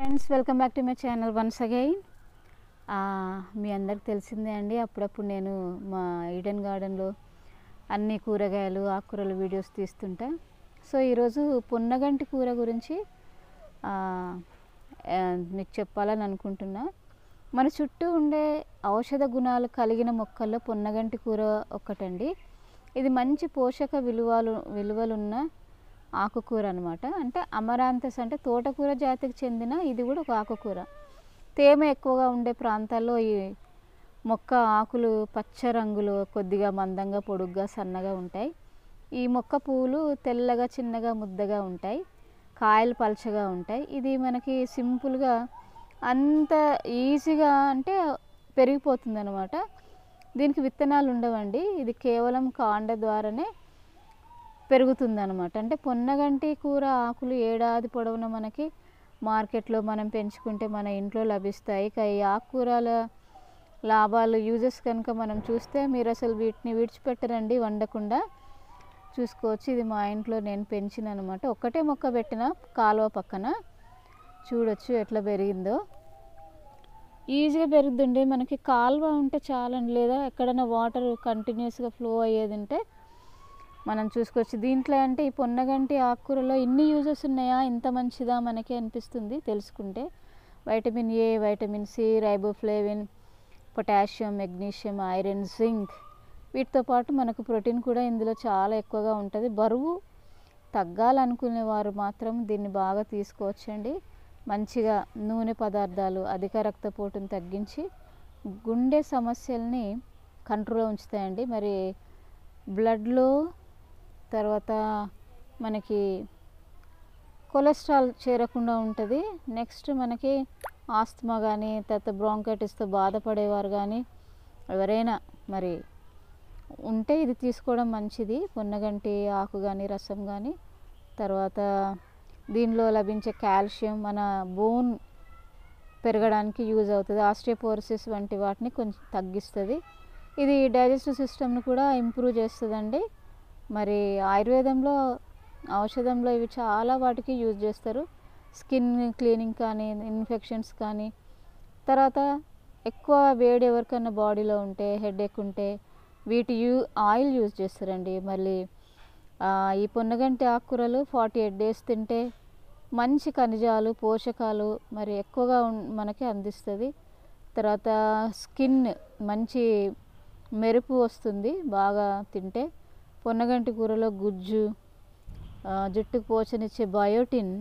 Friends, welcome back to my channel once again. మీ అందరికి తెలిసిందే అండి, అప్పుడప్పుడు నేను మా ఈడెన్ గార్డెన్లో అన్ని కూరగాయలు ఆకుకూరల వీడియోస్ తీస్తుంటా. సో ఈరోజు పొన్నగంటి కూర గురించి మీకు చెప్పాలని అనుకుంటున్నా. మన చుట్టూ ఉండే ఔషధ గుణాలు కలిగిన మొక్కల్లో పొన్నగంటి కూర ఒక్కటండి. ఇది మంచి పోషక విలువలున్న ఆకుకూర అనమాట. అంటే అమరాంతస్ అంటే తోటకూర జాతికి చెందిన ఇది కూడా ఒక ఆకుకూర. తేమ ఎక్కువగా ఉండే ప్రాంతాల్లో ఈ మొక్క ఆకులు పచ్చ రంగులో కొద్దిగా మందంగా పొడుగ్గా సన్నగా ఉంటాయి. ఈ మొక్క పువ్వులు తెల్లగా చిన్నగా ముద్దగా ఉంటాయి, కాయలు పల్చగా ఉంటాయి. ఇది మనకి సింపుల్గా అంత ఈజీగా అంటే పెరిగిపోతుంది అనమాట. దీనికి విత్తనాలు ఉండవండి, ఇది కేవలం కాండ ద్వారానే పెరుగుతుందన్నమాట. అంటే పొన్నగంటి కూర ఆకులు ఏడాది పొడవునా మనకి మార్కెట్లో మనం పెంచుకుంటే మన ఇంట్లో లభిస్తాయి. ఇక ఈ ఆకుకూరల లాభాలు యూజెస్ కనుక మనం చూస్తే మీరు అసలు వీటిని విడిచిపెట్టరండి, వండకుండా చూసుకోవచ్చు. ఇది మా ఇంట్లో నేను పెంచిన అనమాట. ఒక్కటే మొక్క పెట్టిన కాలువ పక్కన, చూడొచ్చు ఎట్లా పెరిగిందో. ఈజీగా పెరుగుతుండే మనకి కాలువ ఉంటే చాలండి, లేదా ఎక్కడైనా వాటర్ కంటిన్యూస్గా ఫ్లో అయ్యేది ఉంటే మనం చూసుకోవచ్చు. దీంట్లో అంటే ఈ పొన్నగంటి ఆకుకూరలో ఇన్ని యూజెస్ ఉన్నాయా, ఇంత మంచిదా మనకి అనిపిస్తుంది తెలుసుకుంటే. Vitamin A, vitamin C, riboflavin, potassium, magnesium, iron, zinc, వీటితో పాటు మనకు ప్రోటీన్ కూడా ఇందులో చాలా ఎక్కువగా ఉంటుంది. బరువు తగ్గాలనుకునే వారు మాత్రం దీన్ని బాగా తీసుకోవచ్చండి. మంచిగా నూనె పదార్థాలు అధిక రక్తపోటును తగ్గించి గుండె సమస్యల్ని కంట్రోల్లో ఉంచుతాయండి. మరి బ్లడ్లో తర్వాత మనకి కొలెస్ట్రాల్ చేరకుండా ఉంటుంది. నెక్స్ట్ మనకి ఆస్తమా కానీ తర్వాత బ్రాంకైటిస్తో బాధపడేవారు కానీ ఎవరైనా మరి ఉంటే ఇది తీసుకోవడం మంచిది. పొన్నగంటి ఆకు కానీ రసం కానీ. తర్వాత దీనిలో లభించే కాల్షియం మన బోన్ పెరగడానికి యూజ్ అవుతుంది. ఆస్టియోపోరోసిస్ వంటి వాటిని కొంచెం తగ్గిస్తుంది. ఇది డైజెస్టివ్ సిస్టమ్ని కూడా ఇంప్రూవ్ చేస్తుందండి. మరి ఆయుర్వేదంలో ఔషధంలో ఇవి చాలా వాటికి యూజ్ చేస్తారు. స్కిన్ క్లీనింగ్ కానీ, ఇన్ఫెక్షన్స్ కానీ, తర్వాత ఎక్కువ వేడి ఎవరికన్నా బాడీలో ఉంటే, హెడేక్ ఉంటే వీటి ఆయిల్ యూజ్ చేస్తారండి. మళ్ళీ ఈ పొన్నగంటి ఆకుకూరలు 48 days తింటే మంచి ఖనిజాలు పోషకాలు మరి ఎక్కువగా మనకి అందిస్తుంది. తర్వాత స్కిన్ మంచి మెరుపు వస్తుంది బాగా తింటే. పొన్నగంటి కూరలో గుజ్జు, జుట్టుకు పోషనిచ్చే బయోటిన్,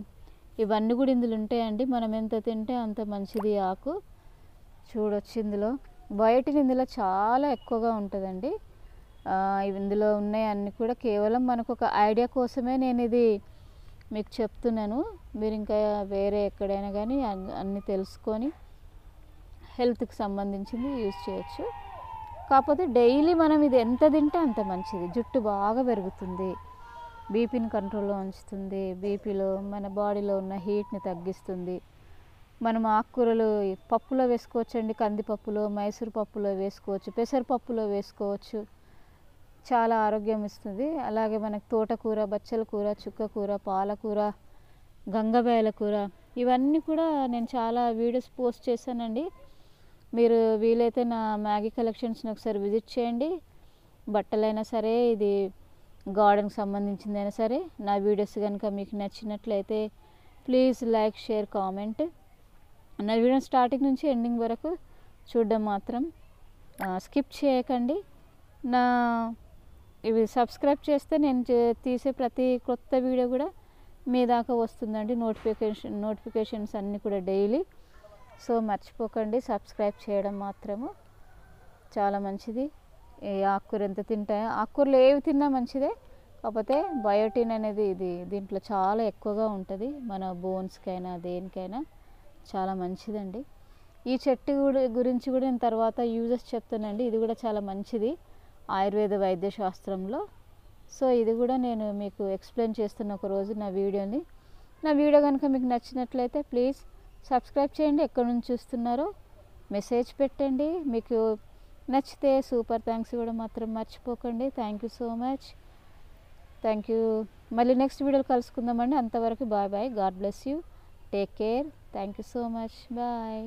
ఇవన్నీ కూడా ఇందులో ఉంటాయండి. మనం ఎంత తింటే అంత మంచిది ఆకు. చూడొచ్చు ఇందులో బయోటిన్ ఇందులో చాలా ఎక్కువగా ఉంటుందండి. ఇందులో ఉన్నాయి అన్నీ కూడా కేవలం మనకు ఒక ఐడియా కోసమే నేను ఇది మీకు చెప్తున్నాను. మీరు ఇంకా వేరే ఎక్కడైనా కానీ అన్నీ తెలుసుకొని హెల్త్కి సంబంధించింది యూజ్ చేయొచ్చు. కాకపోతే డైలీ మనం ఇది ఎంత తింటే అంత మంచిది. జుట్టు బాగా పెరుగుతుంది, బీపీని కంట్రోల్లో ఉంచుతుంది, బీపీలో మన బాడీలో ఉన్న హీట్ని తగ్గిస్తుంది. మనం ఆకుకూరలు పప్పులో వేసుకోవచ్చండి, కందిపప్పులో, మైసూర్ పప్పులో వేసుకోవచ్చు, పెసరపప్పులో వేసుకోవచ్చు, చాలా ఆరోగ్యం ఇస్తుంది. అలాగే మనకు తోటకూర, బచ్చల కూర, చుక్కకూర, పాలకూర, గంగబేల కూర, ఇవన్నీ కూడా నేను చాలా వీడియోస్ పోస్ట్ చేశానండి. మీరు వీలైతే నా మ్యాగీ కలెక్షన్స్ని ఒకసారి విజిట్ చేయండి. బట్టలైనా సరే, ఇది గార్డెన్కి సంబంధించిందైనా సరే, నా వీడియోస్ కనుక మీకు నచ్చినట్లయితే ప్లీజ్ లైక్, షేర్, కామెంట్. నా వీడియో స్టార్టింగ్ నుంచి ఎండింగ్ వరకు చూడడం మాత్రం స్కిప్ చేయకండి. నా ఇవి సబ్స్క్రైబ్ చేస్తే నేను తీసే ప్రతి కొత్త వీడియో కూడా మీ దాకా వస్తుందండి. నోటిఫికేషన్స్ అన్నీ కూడా డైలీ. సో మర్చిపోకండి సబ్స్క్రైబ్ చేయడం మాత్రము. చాలా మంచిది. ఈ ఆకుకూర ఎంత తింటాయో, ఆకుకూరలు ఏవి తిన్నా మంచిదే. కాకపోతే బయోటిన్ అనేది దీంట్లో చాలా ఎక్కువగా ఉంటుంది. మన బోన్స్కైనా దేనికైనా చాలా మంచిదండి. ఈ చెట్టు గురించి కూడా నేను తర్వాత యూజెస్ చెప్తానండి. ఇది కూడా చాలా మంచిది ఆయుర్వేద వైద్య శాస్త్రంలో. సో ఇది కూడా నేను మీకు ఎక్స్ప్లెయిన్ చేస్తున్న ఒకరోజు నా వీడియో కనుక మీకు నచ్చినట్లయితే ప్లీజ్ సబ్స్క్రైబ్ చేయండి. ఎక్కడి నుంచి చూస్తున్నారో మెసేజ్ పెట్టండి. మీకు నచ్చితే సూపర్ థ్యాంక్స్ కూడా మాత్రం మర్చిపోకండి. Thank you so much. Thank you. మళ్ళీ నెక్స్ట్ వీడియోలో కలుసుకుందామండి. అంతవరకు bye bye. God bless you. Take care. Thank you so much. Bye.